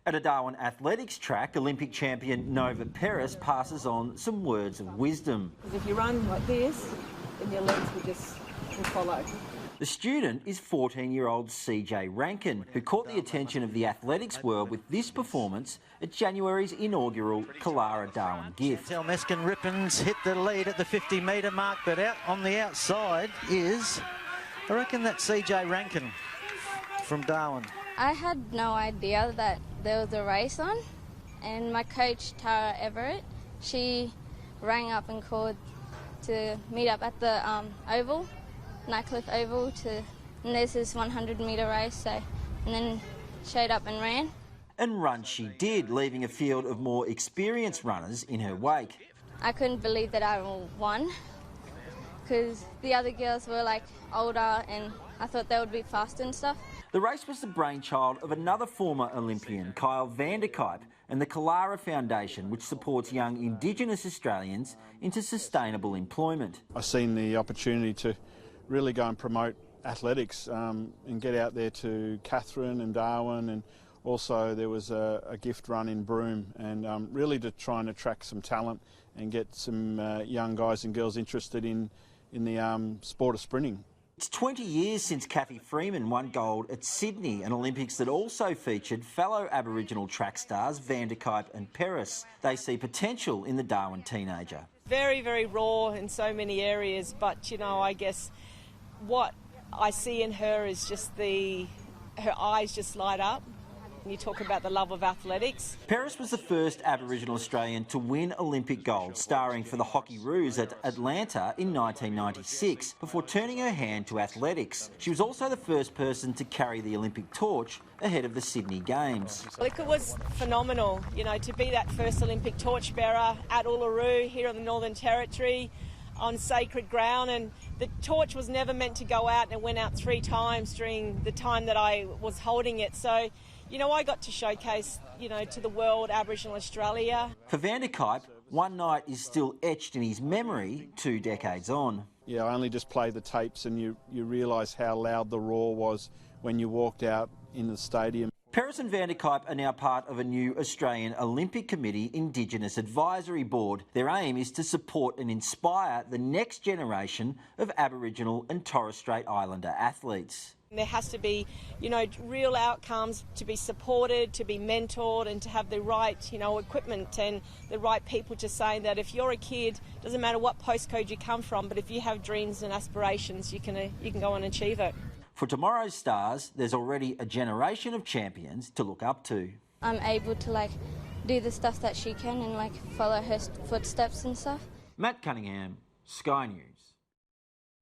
At a Darwin athletics track, Olympic champion Nova Peris passes on some words of wisdom. If you run like this, then your legs will follow. The student is 14-year-old CJ Rankin, who caught the attention of the athletics world with this performance at January's inaugural Killara Darwin gift. Meskin Rippons hit the lead at the 50-metre mark, but out on the outside is, I reckon, that's CJ Rankin from Darwin. I had no idea that there was a race on, and my coach, Tara Everett, she rang up and called to meet up at the Oval, Nightcliff Oval, and there's this 100-metre race, and then showed up and ran. And run she did, leaving a field of more experienced runners in her wake. I couldn't believe that I won, because the other girls were like older and I thought they would be faster and stuff. The race was the brainchild of another former Olympian, Vander-Kuyp, and the Killara Foundation, which supports young Indigenous Australians into sustainable employment. I've seen the opportunity to really go and promote athletics and get out there to Katherine and Darwin, and also there was a gift run in Broome, and really to try and attract some talent and get some young guys and girls interested in the sport of sprinting. It's 20 years since Cathy Freeman won gold at Sydney, an Olympics that also featured fellow Aboriginal track stars Vander-Kuyp and Peris. They see potential in the Darwin teenager. Very, very raw in so many areas, but, you know, I guess what I see in her is just her eyes just light up. You talk about the love of athletics. Peris was the first Aboriginal Australian to win Olympic gold, starring for the Hockeyroos at Atlanta in 1996, before turning her hand to athletics. She was also the first person to carry the Olympic torch ahead of the Sydney Games. Look, it was phenomenal, you know, to be that first Olympic torchbearer at Uluru, here in the Northern Territory, on sacred ground, and the torch was never meant to go out, and it went out 3 times during the time that I was holding it. So, you know, I got to showcase, you know, to the world Aboriginal Australia. For Vander-Kuyp, one night is still etched in his memory 2 decades on. Yeah, I only just play the tapes and you realise how loud the roar was when you walked out in the stadium. Peris and Vander-Kuyp are now part of a new Australian Olympic Committee Indigenous Advisory Board. Their aim is to support and inspire the next generation of Aboriginal and Torres Strait Islander athletes. There has to be, you know, real outcomes to be supported, to be mentored, and to have the right, you know, equipment and the right people to say that if you're a kid, doesn't matter what postcode you come from, but if you have dreams and aspirations, you can go and achieve it. For tomorrow's stars, there's already a generation of champions to look up to. I'm able to do the stuff that she can and follow her footsteps and stuff. Matt Cunningham, Sky News.